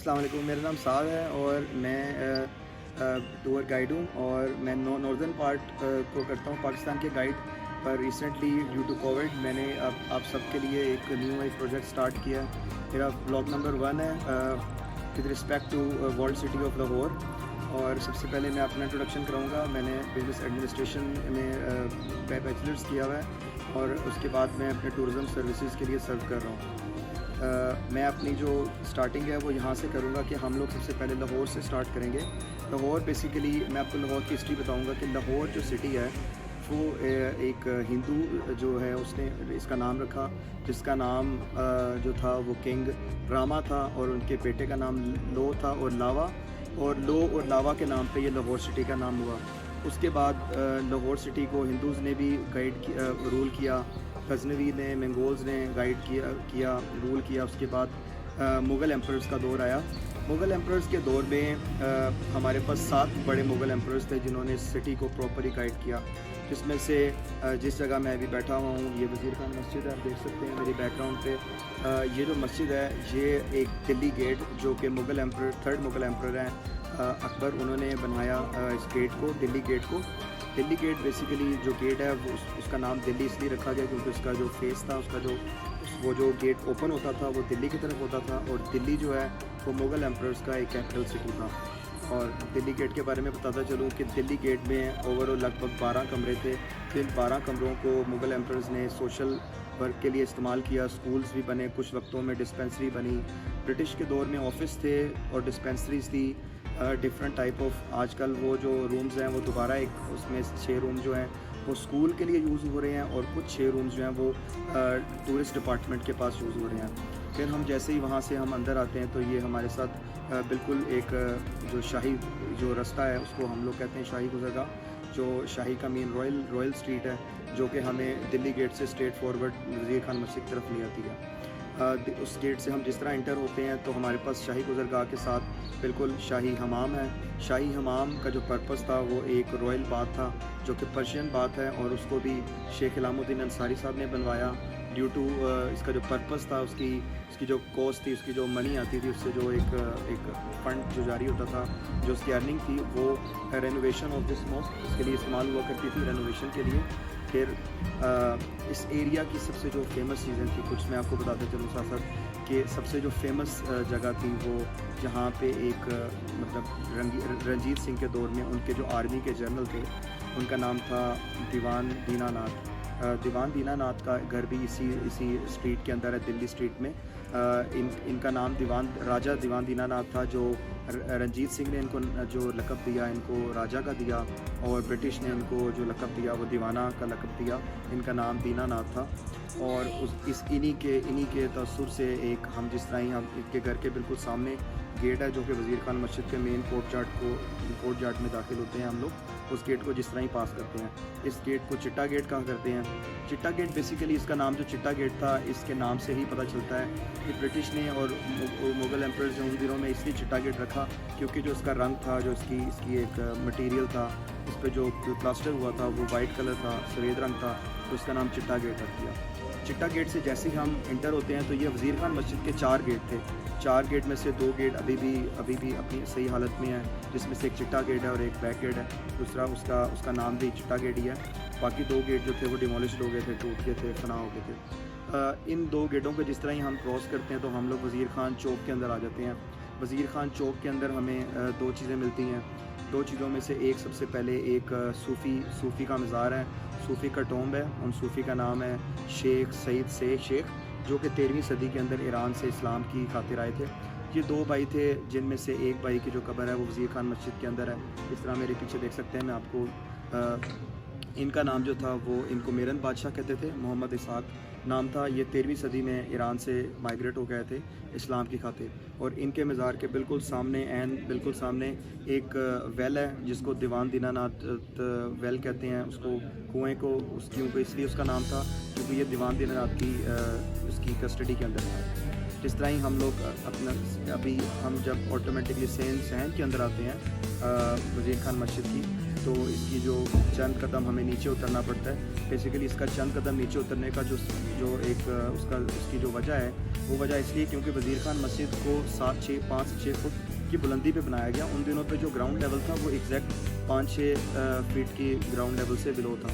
अस्सलाम वालेकुम। मेरा नाम साद है और मैं टूर गाइड हूँ और मैं नॉर्दर्न पार्ट को करता हूँ पाकिस्तान के गाइड। पर रिसेंटली ड्यू टू कोविड मैंने अब आप सबके लिए एक प्रोजेक्ट स्टार्ट किया। मेरा ब्लॉग नंबर 1 है with respect to world city of Lahore. और सबसे पहले मैं अपना इंट्रोडक्शन कराऊंगा। मैंने बिजनेस एडमिनिस्ट्रेशन में बैचलर्स किया हुआ है और उसके बाद मैं अपने टूरिज़म सर्विसेज के लिए सर्व कर रहा हूँ। मैं अपनी जो स्टार्टिंग है वो यहाँ से करूँगा कि हम लोग सबसे पहले लाहौर से स्टार्ट करेंगे। लाहौर बेसिकली मैं आपको लाहौर की हिस्ट्री बताऊँगा कि लाहौर जो सिटी है वो एक हिंदू जो है उसने इसका नाम रखा, जिसका नाम जो था वो किंग रामा था और उनके बेटे का नाम लो था और लावा, और लो और लावा के नाम पे ये लाहौर सिटी का नाम हुआ। उसके बाद लाहौर सिटी को हिंदूज़ ने भी रूल किया, गजनवी ने, मंगोल्स ने गाइड किया रूल किया। उसके बाद मुग़ल एम्परर्स का दौर आया। मुग़ल एम्परर्स के दौर में हमारे पास 7 बड़े मुग़ल एम्परर्स थे जिन्होंने इस सिटी को प्रॉपरली गाइड किया, जिसमें से जिस जगह मैं अभी बैठा हुआ हूँ ये वज़ीर खान मस्जिद है, आप देख सकते हैं मेरी बैकग्राउंड पे। ये जो मस्जिद है ये एक दिल्ली गेट जो कि Mughal emperor 3rd Mughal emperor हैं अकबर, उन्होंने बनाया इस गेट को, दिल्ली गेट को। दिल्ली गेट बेसिकली जो गेट है वो उसका नाम दिल्ली इसलिए रखा गया क्योंकि उसका जो फेस था, उसका जो गेट ओपन होता था वो दिल्ली की तरफ होता था, और दिल्ली जो है वो मुग़ल एम्परर्स का एक कैपिटल सिटी था। और दिल्ली गेट के बारे में बताता चलूँ कि दिल्ली गेट में ओवरऑल लगभग 12 कमरे थे। फिर 12 कमरों को मुग़ल एम्परर्स ने सोशल वर्क के लिए इस्तेमाल किया। स्कूल्स भी बने, कुछ वक्तों में डिस्पेंसरी बनी। ब्रिटिश के दौर में ऑफिस थे और डिस्पेंसरीज थी डिफरेंट टाइप ऑफ। आजकल वो जो रूम्स हैं वो दोबारा एक उसमें 6 रूम जो हैं वो स्कूल के लिए यूज़ हो रहे हैं और कुछ 6 रूम्स जो हैं वो टूरिस्ट डिपार्टमेंट के पास यूज़ हो रहे हैं। फिर हम जैसे ही वहाँ से हम अंदर आते हैं तो ये हमारे साथ बिल्कुल एक जो शाही जो रास्ता है उसको हम लोग कहते हैं शाही गुजरगाह, जो शाही का मेन रॉयल स्ट्रीट है, जो कि हमें दिल्ली गेट से स्ट्रेट फॉरवर्ड वज़ीर खान मस्जिद की तरफ ले आती है। उस गेट से हम जिस तरह इंटर होते हैं तो हमारे पास शाही गुजरगाह के साथ बिल्कुल शाही हमाम है। शाही हमाम का जो पर्पस था वो एक रॉयल बाथ था जो कि पर्शियन बाथ है, और उसको भी शेख इलामुद्दीन अंसारी साहब ने बनवाया ड्यू टू इसका जो पर्पस था, उसकी जो कॉस्ट थी, उसकी जो मनी आती थी, उससे जो एक फ़ंड जो जारी होता था, जो उसकी अर्निंग थी वो रेनोवेशन ऑफ दिस मॉस्क उसके लिए इस्तेमाल हुआ करती थी, रेनोवेशन के लिए। फिर इस एरिया की सबसे जो फेमस चीज़ें थी कुछ मैं आपको बताते चलूँ साथ साथ कि सबसे जो फेमस जगह थी वो जहाँ पे एक मतलब रंजीत सिंह के दौर में उनके जो आर्मी के जनरल थे उनका नाम था दीवान दीनानाथ। दीवान दीनानाथ का घर भी इसी स्ट्रीट के अंदर है, दिल्ली स्ट्रीट में। इनका नाम राजा दीवान दीनानाथ था, जो रंजीत सिंह ने इनको जो लक़ब दिया इनको राजा का दिया, और ब्रिटिश ने इनको जो लक़ब दिया वो दीवाना का लक़ब दिया। इनका नाम दीनानाथ था। और इन्हीं के तअस्सुर से एक हम जिस तरह ही हम इनके घर के बिल्कुल सामने गेट है जो कि वज़ीर खान मस्जिद के मेन कोर्ट यार्ड में दाखिल होते हैं हम लोग, उस गेट को जिस तरह ही पास करते हैं। इस गेट को चिट्टा गेट कहा करते हैं। चिट्टा गेट बेसिकली इसका नाम जो चिट्टा गेट था इसके नाम से ही पता चलता है कि ब्रिटिश ने और मुग़ल एम्परर्स ने उन दिनों में इसलिए चिट्टा गेट रखा क्योंकि जो इसका रंग था, जो इसकी एक मटेरियल था, इस पर जो प्लास्टर हुआ था वो वाइट कलर था, सफ़ेद रंग था, तो इसका नाम चिट्टा गेट रख दिया। चिट्टा गेट से जैसे ही हम इंटर होते हैं तो ये वज़ीर खान मस्जिद के 4 गेट थे। 4 गेट में से 2 गेट अभी भी अपनी सही हालत में है, जिसमें से एक चिट्टा गेट है और एक बैक गेट है। दूसरा उसका नाम भी चिट्टा गेट ही है। बाकी 2 गेट जो थे वो डिमोलिश्ड हो गए थे, टूट गए थे, फना हो गए थे। इन 2 गेटों को जिस तरह ही हम क्रॉस करते हैं तो हम लोग वज़ीर खान चौक के अंदर आ जाते हैं। वज़ीर खान चौक के अंदर हमें 2 चीज़ें मिलती हैं। 2 चीज़ों में से एक सबसे पहले एक सूफ़ी का मज़ार है, सूफ़ी का टॉम्ब है। उन सूफ़ी का नाम है शेख सईद शेख, जो कि 13वीं सदी के अंदर ईरान से इस्लाम की खातिर आए थे। ये 2 भाई थे जिनमें से एक भाई की जो कब्र है वो वज़ीर खान मस्जिद के अंदर है। इस तरह मेरे पीछे देख सकते हैं मैं आपको। इनका नाम जो था वो इनको मेरन बादशाह कहते थे, मोहम्मद इसहाक नाम था। ये 13वीं सदी में ईरान से माइग्रेट हो गए थे इस्लाम की खातिर। और इनके मज़ार के बिल्कुल सामने एक वेल है जिसको दीवान दीनानाथ वेल कहते हैं। उसको कुएँ को इसलिए उसका नाम था क्योंकि ये दीवान दीनानाथ की उसकी कस्टडी के अंदर था। जिस तरह ही हम लोग अभी हम जब ऑटोमेटिकली सहन के अंदर आते हैं वज़ीर खान मस्जिद की, तो इसकी जो चंद कदम हमें नीचे उतरना पड़ता है। बेसिकली इसका चंद कदम नीचे उतरने का उसकी जो वजह है, वो वजह इसलिए क्योंकि वज़ीर खान मस्जिद को 5 से 6 फुट की बुलंदी पे बनाया गया। उन दिनों पे जो ग्राउंड लेवल था वो एग्जैक्ट 5-6 फीट की ग्राउंड लेवल से बिलो था।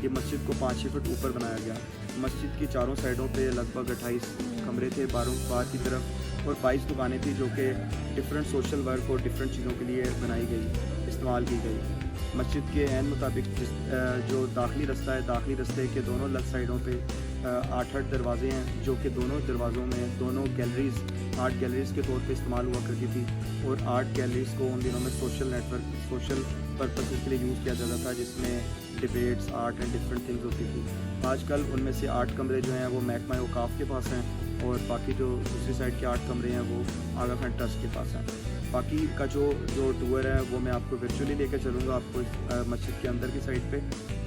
ये मस्जिद को 5-6 फुट ऊपर बनाया गया। मस्जिद की चारों साइडों पे लगभग 28 कमरे थे बाहर की तरफ, और 22 दुकानें थी जो कि डिफरेंट सोशल वर्क और डिफरेंट चीज़ों के लिए बनाई गई, इस्तेमाल की गई। मस्जिद के ऐन मुताबिक जो दाखिली रास्ता है, दाखिली रास्ते के दोनों लेफ्ट साइडों पे 8 दरवाजे हैं, जो कि दोनों दरवाज़ों में दोनों गैलरीज़ आर्ट गैलरीज़ के तौर पे इस्तेमाल हुआ करती थी। और आर्ट गैलरीज़ को उन दिनों में सोशल पर्पस के लिए यूज़ किया जाता था, जिसमें debates, art and different things होती थी। आजकल उनमें से 8 कमरे जो हैं वो महकमा औकाफ के पास हैं, और बाकी जो दूसरी साइड के 8 कमरे हैं वो आगा खान ट्रस्ट के पास हैं। बाकी का जो टूर है वो मैं आपको वर्चुअली लेकर चलूँगा आपको इस मस्जिद के अंदर की साइड पे।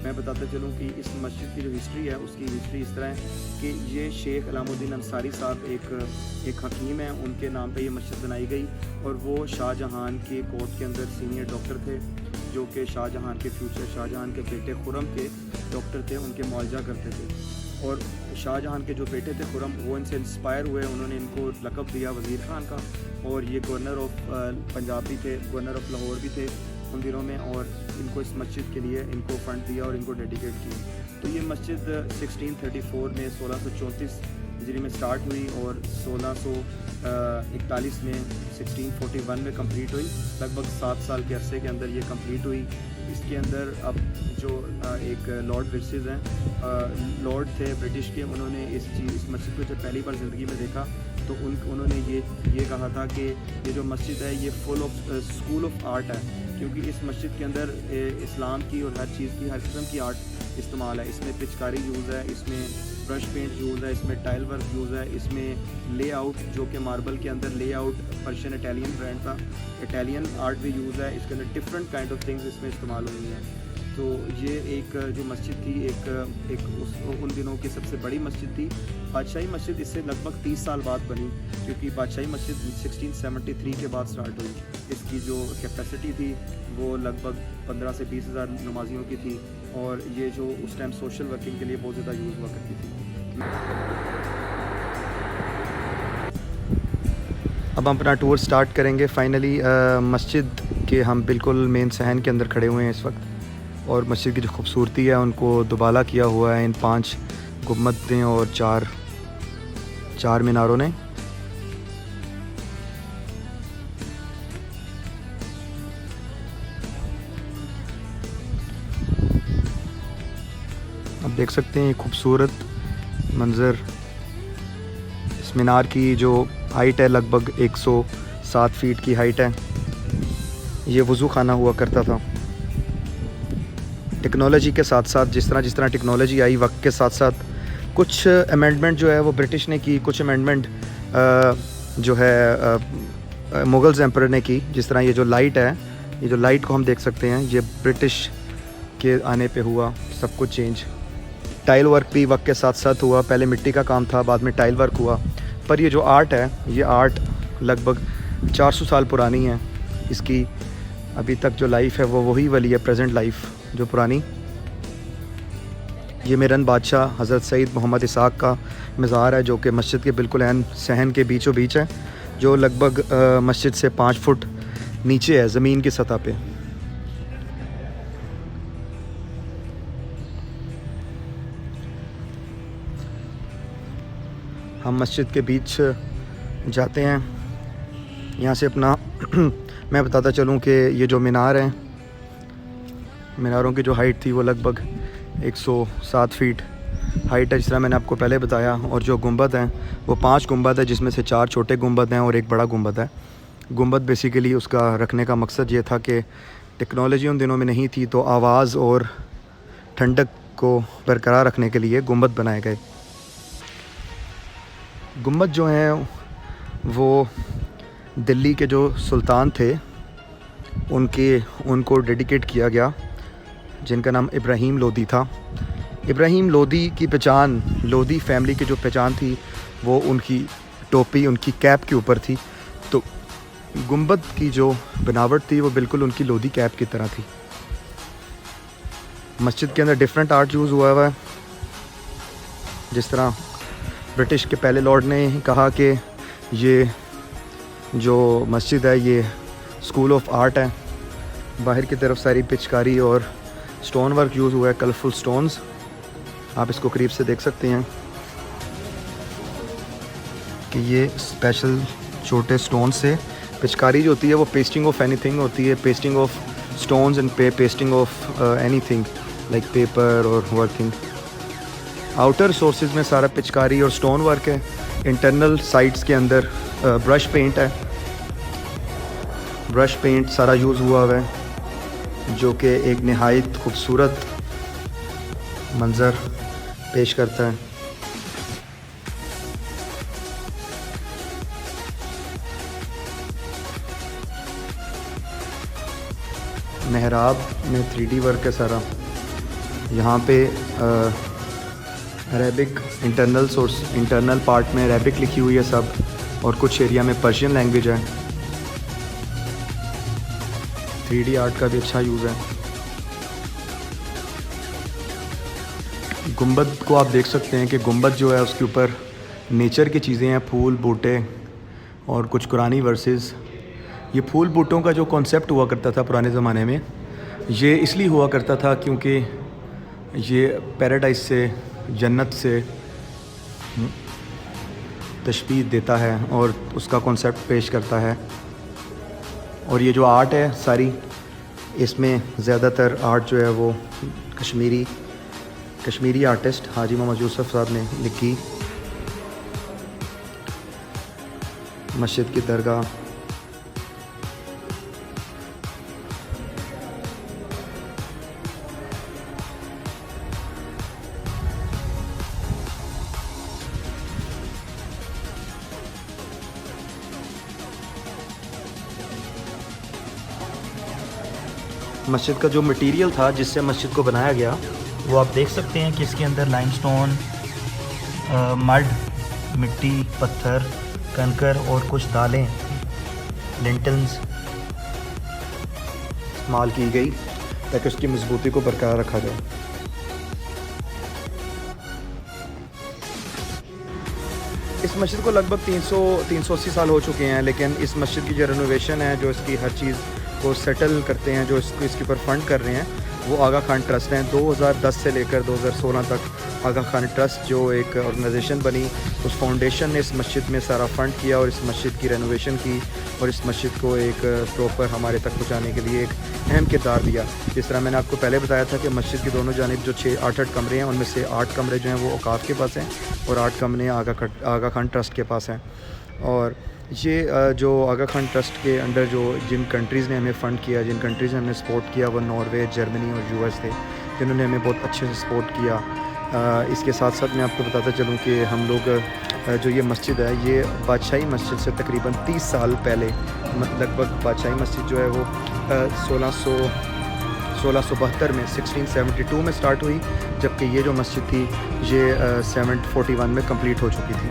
मैं बताता चलूँ कि इस मस्जिद की जो हिस्ट्री है, उसकी हिस्ट्री इस तरह है कि ये शेख अलामुद्दीन अंसारी साहब एक हकीम हैं, उनके नाम पे ये मस्जिद बनाई गई। और वो शाहजहां के कोर्ट के अंदर सीनियर डॉक्टर थे, जो कि शाहजहां के बेटे खुरम के डॉक्टर थे, उनके मुआवजा करते थे। और शाहजहां के जो बेटे थे खुरम, वो इनसे इंस्पायर हुए, उन्होंने इनको लक़ब दिया वज़ीर खान का। और ये गवर्नर ऑफ पंजाब भी थे, गवर्नर ऑफ लाहौर भी थे उन दिनों में, और इनको इस मस्जिद के लिए इनको फ़ंड दिया और इनको डेडिकेट किया। तो ये मस्जिद 1634 में 1634 हिजरी में स्टार्ट हुई और 1641 में 1641 में कंप्लीट हुई। लगभग 7 साल के अरसे के अंदर ये कंप्लीट हुई। इसके अंदर अब जो एक लॉर्ड विल्सेस हैं, लॉर्ड थे ब्रिटिश के, उन्होंने इस मस्जिद को जब पहली बार ज़िंदगी में देखा तो उन्होंने ये कहा था कि ये जो मस्जिद है ये full of school of art है, क्योंकि इस मस्जिद के अंदर इस्लाम की और हर चीज़ की, हर किस्म की आर्ट इस्तेमाल है। इसमें पिचकारी यूज़ है, इसमें ब्रश पेंट यूज़ है, इसमें टाइल वर्क यूज़ है, इसमें लेआउट जो कि मार्बल के अंदर लेआउट पर्शियन इटालियन ब्रांड था, इटालियन आर्ट भी यूज़ है। इसके अंदर डिफरेंट काइंड ऑफ थिंग्स इसमें इस्तेमाल हुई हैं। तो ये एक जो मस्जिद थी उन दिनों की सबसे बड़ी मस्जिद थी। बादशाही मस्जिद इससे लगभग 30 साल बाद बनी, क्योंकि बादशाही मस्जिद 1673 के बाद स्टार्ट हुई। इसकी जो कैपेसिटी थी वो लगभग 15 से 20 हज़ार नमाजियों की थी, और ये जो उस टाइम सोशल वर्किंग के लिए बहुत ज़्यादा यूज़ हुआ करती थी। अब हम अपना टूर स्टार्ट करेंगे। फाइनली मस्जिद के हम बिल्कुल मेन सहन के अंदर खड़े हुए हैं इस वक्त, और मस्जिद की जो खूबसूरती है उनको दुबाला किया हुआ है इन 5 गुम्बदें और 4 मीनारों ने। आप देख सकते हैं ये खूबसूरत मंज़र। इस मीनार की जो हाइट है लगभग 107 फीट की हाइट है। ये वज़ू खाना हुआ करता था। टेक्नोलॉजी के साथ साथ जिस तरह टेक्नोलॉजी आई, वक्त के साथ साथ कुछ अमेंडमेंट जो है वो ब्रिटिश ने की, कुछ अमेंडमेंट जो है मुग़ल्स एम्परर ने की। जिस तरह ये जो लाइट है, ये जो लाइट को हम देख सकते हैं, ये ब्रिटिश के आने पे हुआ सब कुछ चेंज। टाइल वर्क भी वक्त के साथ साथ हुआ। पहले मिट्टी का काम था, बाद में टाइल वर्क हुआ। पर ये जो आर्ट है, ये आर्ट लगभग 400 साल पुरानी है। इसकी अभी तक जो लाइफ है वो वही वाली है, प्रेजेंट लाइफ जो पुरानी। ये मेरन बादशाह हज़रत सईद मोहम्मद इसाक का मज़ार है, जो कि मस्जिद के बिल्कुल ऐन सहन के बीचों बीच है, जो लगभग मस्जिद से 5 फुट नीचे है ज़मीन की सतह पे। हम मस्जिद के बीच जाते हैं। यहाँ से अपना मैं बताता चलूँ कि ये जो मीनार हैं, मीनारों की जो हाइट थी वो लगभग 107 फीट हाइट है, जिस तरह मैंने आपको पहले बताया। और जो गुंबद हैं वो 5 गुंबद है, जिसमें से 4 छोटे गुंबद हैं और एक बड़ा गुंबद है। गुंबद बेसिकली उसका रखने का मकसद ये था कि टेक्नोलॉजी उन दिनों में नहीं थी, तो आवाज़ और ठंडक को बरकरार रखने के लिए गुंबद बनाए गए। गुंबद जो हैं वो दिल्ली के जो सुल्तान थे उनको डेडिकेट किया गया, जिनका नाम इब्राहिम लोदी था। इब्राहिम लोदी की पहचान, लोदी फैमिली की जो पहचान थी वो उनकी टोपी, उनकी कैप के ऊपर थी। तो गुंबद की जो बनावट थी वो बिल्कुल उनकी लोदी कैप की तरह थी। मस्जिद के अंदर डिफरेंट आर्ट यूज़ हुआ है, जिस तरह ब्रिटिश के पहले लॉर्ड ने कहा कि ये जो मस्जिद है ये स्कूल ऑफ आर्ट है। बाहर की तरफ सारी पिचकारी और स्टोन वर्क यूज़ हुआ है, कलरफुल स्टोन्स। आप इसको करीब से देख सकते हैं कि ये स्पेशल छोटे स्टोन से पिचकारी जो होती है वो पेस्टिंग ऑफ एनीथिंग होती है, pasting of stones and pasting of anything like paper और वर्किंग। आउटर सोर्सेज में सारा पिचकारी और स्टोन वर्क है। इंटरनल साइड्स के अंदर ब्रश पेंट है, ब्रश पेंट सारा यूज़ हुआ है, जो कि एक नहायत खूबसूरत मंज़र पेश करता है। मेहराब में 3D वर्क है सारा। यहाँ पे अरेबिक इंटरनल पार्ट में अरेबिक लिखी हुई है सब, और कुछ एरिया में पर्शियन लैंग्वेज है। 3D आर्ट का भी अच्छा यूज़ है। गुंबद को आप देख सकते हैं कि गुंबद जो है उसके ऊपर नेचर की चीज़ें हैं, फूल बूटे और कुछ कुरानी वर्सेस। ये फूल बूटों का जो कॉन्सेप्ट हुआ करता था पुराने ज़माने में, ये इसलिए हुआ करता था क्योंकि ये पैराडाइस से, जन्नत से तशबीह देता है और उसका कॉन्सेप्ट पेश करता है। और ये जो आर्ट है सारी, इसमें ज़्यादातर आर्ट जो है वो कश्मीरी आर्टिस्ट हाजी मोहम्मद यूसुफ साहब ने लिखी। मस्जिद की दरगाह, मस्जिद का जो मटेरियल था जिससे मस्जिद को बनाया गया वो आप देख सकते हैं कि इसके अंदर लाइमस्टोन, मड, मिट्टी, पत्थर, कंकर और कुछ दालें, लिंटल्स इस्तेमाल की गई ताकि उसकी मजबूती को बरकरार रखा जाए। इस मस्जिद को लगभग 380 साल हो चुके हैं, लेकिन इस मस्जिद की जो रेनोवेशन है, जो इसकी हर चीज़ को सेटल करते हैं, जो इसके ऊपर फ़ंड कर रहे हैं, वो आगा खान ट्रस्ट हैं। 2010 से लेकर 2016 तक आगा खान ट्रस्ट जो एक ऑर्गेनाइजेशन बनी, उस फाउंडेशन ने इस मस्जिद में सारा फ़ंड किया और इस मस्जिद की रेनोवेशन की और इस मस्जिद को एक प्रॉपर हमारे तक पहुँचाने के लिए एक अहम किरदार दिया। जिस तरह मैंने आपको पहले बताया था कि मस्जिद की दोनों जानिब जो 8 कमरे हैं, उनमें से 8 कमरे जो हैं वो औकाफ के पास हैं और 8 कमरे आगा खान ट्रस्ट के पास हैं। और ये जो आगा खान ट्रस्ट के अंडर जो जिन कंट्रीज़ ने हमें फ़ंड किया, जिन कंट्रीज़ ने हमें सपोर्ट किया, वो नॉर्वे, जर्मनी और यूएस थे, जिन्होंने हमें बहुत अच्छे से सपोर्ट किया। इसके साथ साथ मैं आपको बताता चलूँ कि हम लोग जो ये मस्जिद है, ये बादशाही मस्जिद से तकरीबन 30 साल पहले, लगभग बादशाही मस्जिद जो है वो 1672 में 1672 में स्टार्ट हुई, जबकि ये जो मस्जिद थी ये 741 में कंप्लीट हो चुकी थी।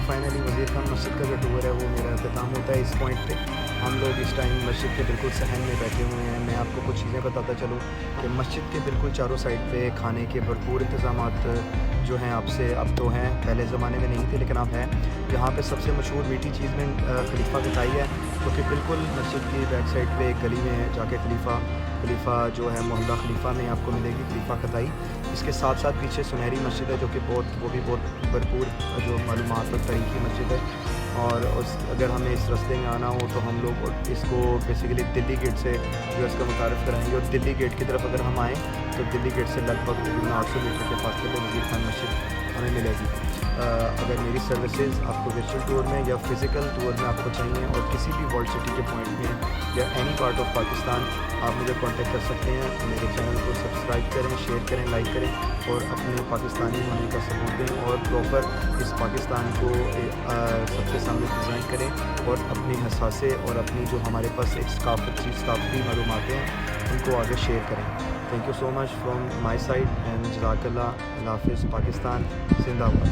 फाइनली वज़ीर खान मस्जिद का जो टूर है वो मेरा अख्ताम होता है। इस पॉइंट पे हम लोग इस टाइम मस्जिद के बिल्कुल सहन में बैठे हुए हैं। मैं आपको कुछ चीज़ें बताता चलूँ कि मस्जिद के बिल्कुल चारों साइड पे खाने के भरपूर इंतज़ामात जो हैं आपसे अब तो हैं, पहले ज़माने में नहीं थे लेकिन अब हैं। यहाँ पे सबसे मशहूर मीठी चीज़ में खलीफा कताई है, क्योंकि बिल्कुल मस्जिद की बैक साइड पे एक गली में जाके खलीफा जो है मोहल्ला खलीफा में आपको मिलेगी खलीफा कताई। इसके साथ साथ पीछे सुनहरी मस्जिद है, जो कि वो भी बहुत भरपूर जो मालूमात और तारीखी मस्जिद है। और अगर हमें इस रास्ते में आना हो तो हम लोग इसको बेसिकली दिल्ली गेट से जो इसका मुतारफ़ कराएंगे, और दिल्ली गेट की तरफ अगर हम आएँ तो दिल्ली गेट से लगभग 800 मीटर के फासले पर वज़ीर खान मस्जिद हमें मिलेगी। अगर मेरी सर्विसेज आपको वर्चुअल टूर में या फिज़िकल टूर में आपको चाहिए और किसी भी वर्ल्ड सिटी के पॉइंट में या एनी पार्ट ऑफ पाकिस्तान, आप मुझे कांटेक्ट कर सकते हैं। मेरे चैनल को सब्सक्राइब करें, शेयर करें, लाइक करें और अपने पाकिस्तानी होने का सबूत दें और प्रॉपर इस पाकिस्तान को सबके सामने प्रेजेंट करें और अपने हसासे और अपनी जो हमारे पास एक सकाफती मालूमात हैं उनको आगे शेयर करें। Thank you so much from my side and Jazakallah, Allah Hafiz, Pakistan, Zindabad.